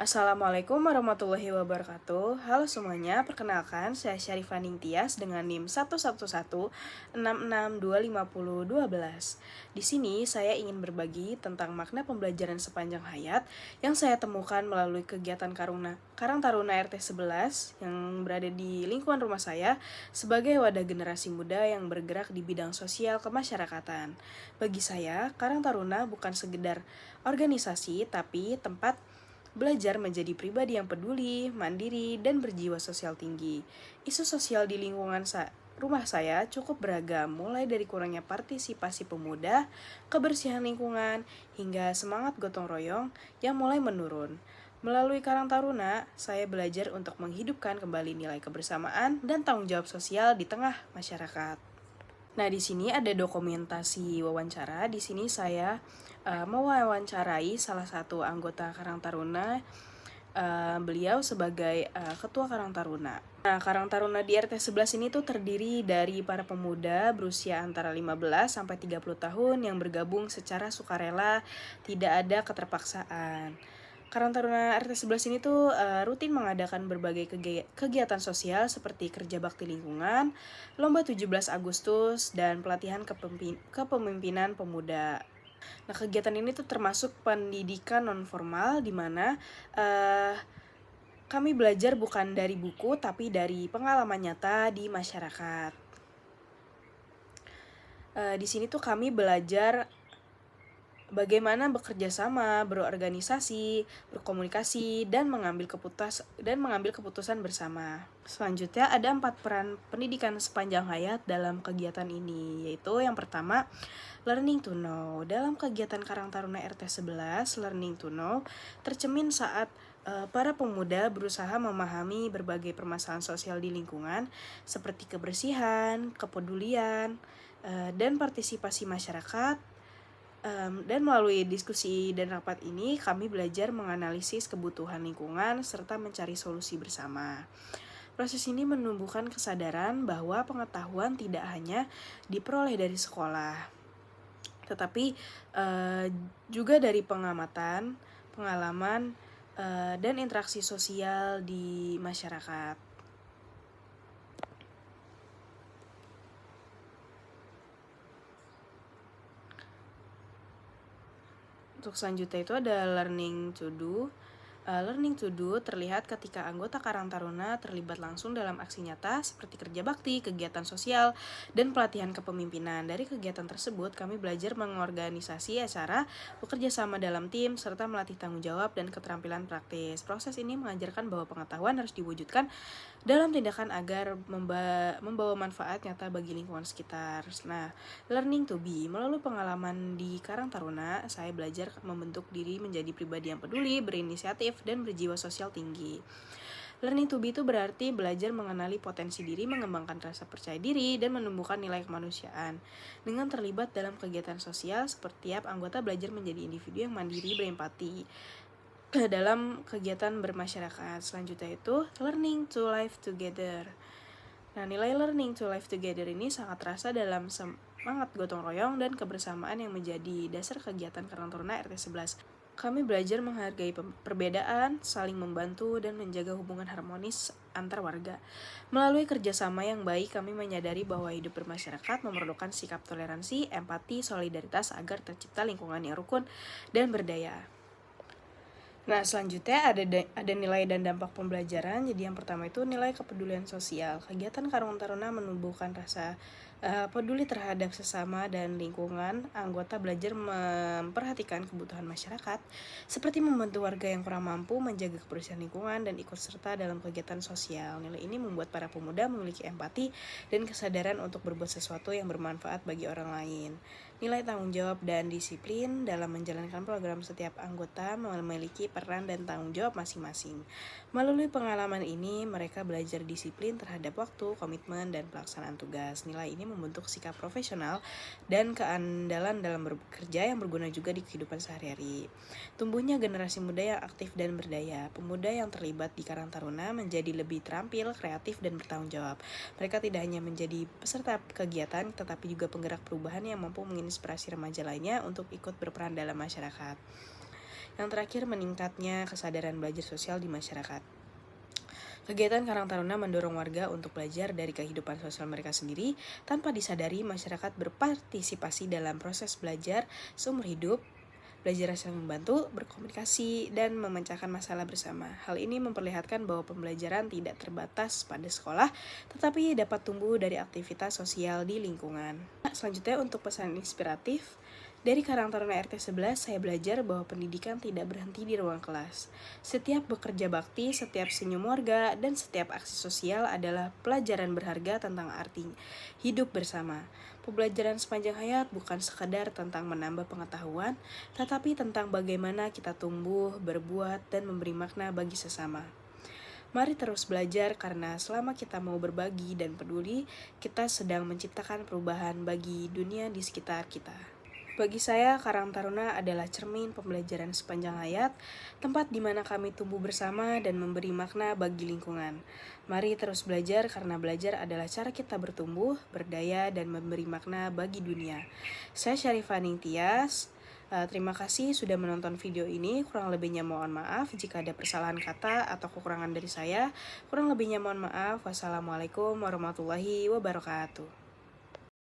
Assalamualaikum warahmatullahi wabarakatuh. Halo semuanya, perkenalkan saya Syarifah Ningtyas dengan NIM 111662512. Di sini saya ingin berbagi tentang makna pembelajaran sepanjang hayat yang saya temukan melalui kegiatan Karang Taruna RT 11 yang berada di lingkungan rumah saya sebagai wadah generasi muda yang bergerak di bidang sosial kemasyarakatan. Bagi saya, Karang Taruna bukan sekedar organisasi tapi tempat belajar menjadi pribadi yang peduli, mandiri, dan berjiwa sosial tinggi. Isu sosial di lingkungan rumah saya cukup beragam, mulai dari kurangnya partisipasi pemuda, kebersihan lingkungan, hingga semangat gotong royong yang mulai menurun. Melalui Karang Taruna, saya belajar untuk menghidupkan kembali nilai kebersamaan dan tanggung jawab sosial di tengah masyarakat. Nah, di sini ada dokumentasi wawancara. Di sini saya mewawancarai salah satu anggota Karang Taruna. Beliau sebagai ketua Karang Taruna. Nah, Karang Taruna di RT 11 ini tuh terdiri dari para pemuda berusia antara 15 sampai 30 tahun yang bergabung secara sukarela, tidak ada keterpaksaan. Karang Taruna RT 11 ini tuh rutin mengadakan berbagai kegiatan sosial seperti kerja bakti lingkungan, lomba 17 Agustus, dan pelatihan kepemimpinan pemuda. Nah, kegiatan ini tuh termasuk pendidikan non-formal di mana kami belajar bukan dari buku tapi dari pengalaman nyata di masyarakat. Di sini tuh kami belajar bagaimana bekerja sama, berorganisasi, berkomunikasi, dan mengambil keputusan bersama. Selanjutnya ada 4 peran pendidikan sepanjang hayat dalam kegiatan ini, yaitu yang pertama, learning to know. Dalam kegiatan Karang Taruna RT 11, learning to know tercemin saat para pemuda berusaha memahami berbagai permasalahan sosial di lingkungan seperti kebersihan, kepedulian, dan partisipasi masyarakat. Dan melalui diskusi dan rapat ini, kami belajar menganalisis kebutuhan lingkungan serta mencari solusi bersama. Proses ini menumbuhkan kesadaran bahwa pengetahuan tidak hanya diperoleh dari sekolah, tetapi juga dari pengamatan, pengalaman, dan interaksi sosial di masyarakat. Untuk selanjutnya itu ada learning to do. Learning to do terlihat ketika anggota Karang Taruna terlibat langsung dalam aksi nyata seperti kerja bakti, kegiatan sosial, dan pelatihan kepemimpinan. Dari kegiatan tersebut, kami belajar mengorganisasi acara, bekerja sama dalam tim, serta melatih tanggung jawab dan keterampilan praktis. Proses ini mengajarkan bahwa pengetahuan harus diwujudkan dalam tindakan agar membawa manfaat nyata bagi lingkungan sekitar. Nah, learning to be. Melalui pengalaman di Karang Taruna, saya belajar membentuk diri menjadi pribadi yang peduli, berinisiatif, dan berjiwa sosial tinggi. Learning to be itu berarti belajar mengenali potensi diri, mengembangkan rasa percaya diri, dan menumbuhkan nilai kemanusiaan. Dengan terlibat dalam kegiatan sosial, setiap anggota belajar menjadi individu yang mandiri, berempati dalam kegiatan bermasyarakat. Selanjutnya itu learning to live together. Nah, nilai learning to live together ini sangat terasa dalam semangat gotong royong dan kebersamaan yang menjadi dasar kegiatan Karang Taruna RT 11. Kami belajar menghargai perbedaan, saling membantu, dan menjaga hubungan harmonis antar warga. Melalui kerjasama yang baik, kami menyadari bahwa hidup bermasyarakat memerlukan sikap toleransi, empati, solidaritas agar tercipta lingkungan yang rukun dan berdaya. Nah, selanjutnya ada nilai dan dampak pembelajaran. Jadi yang pertama itu nilai kepedulian sosial. Kegiatan Karang Taruna menumbuhkan rasa peduli terhadap sesama dan lingkungan. Anggota belajar memperhatikan kebutuhan masyarakat, seperti membantu warga yang kurang mampu, menjaga kebersihan lingkungan, dan ikut serta dalam kegiatan sosial. Nilai ini membuat para pemuda memiliki empati dan kesadaran untuk berbuat sesuatu yang bermanfaat bagi orang lain. Nilai tanggung jawab dan disiplin dalam menjalankan program. Setiap anggota memiliki peran dan tanggung jawab masing-masing. Melalui pengalaman ini, mereka belajar disiplin terhadap waktu, komitmen, dan pelaksanaan tugas. Nilai ini membentuk sikap profesional dan keandalan dalam bekerja yang berguna juga di kehidupan sehari-hari. Tumbuhnya generasi muda yang aktif dan berdaya. Pemuda yang terlibat di Karang Taruna menjadi lebih terampil, kreatif, dan bertanggung jawab. Mereka tidak hanya menjadi peserta kegiatan, tetapi juga penggerak perubahan yang mampu menginspirasi remaja lainnya untuk ikut berperan dalam masyarakat. Yang terakhir, meningkatnya kesadaran belajar sosial di masyarakat. Kegiatan Karang Taruna mendorong warga untuk belajar dari kehidupan sosial mereka sendiri tanpa disadari masyarakat berpartisipasi dalam proses belajar seumur hidup. Belajar saling membantu, berkomunikasi, dan memecahkan masalah bersama. Hal ini memperlihatkan bahwa pembelajaran tidak terbatas pada sekolah, tetapi dapat tumbuh dari aktivitas sosial di lingkungan. Selanjutnya untuk pesan inspiratif, dari Karang Taruna RT 11, saya belajar bahwa pendidikan tidak berhenti di ruang kelas. Setiap bekerja bakti, setiap senyum warga, dan setiap aksi sosial adalah pelajaran berharga tentang arti hidup bersama. Pembelajaran sepanjang hayat bukan sekadar tentang menambah pengetahuan, tetapi tentang bagaimana kita tumbuh, berbuat, dan memberi makna bagi sesama. Mari terus belajar karena selama kita mau berbagi dan peduli, kita sedang menciptakan perubahan bagi dunia di sekitar kita. Bagi saya, Karang Taruna adalah cermin pembelajaran sepanjang hayat, tempat di mana kami tumbuh bersama dan memberi makna bagi lingkungan. Mari terus belajar karena belajar adalah cara kita bertumbuh, berdaya, dan memberi makna bagi dunia. Saya Syarifah Ningtyas. Terima kasih sudah menonton video ini. Kurang lebihnya mohon maaf jika ada kesalahan kata atau kekurangan dari saya. Kurang lebihnya mohon maaf. Wassalamualaikum warahmatullahi wabarakatuh.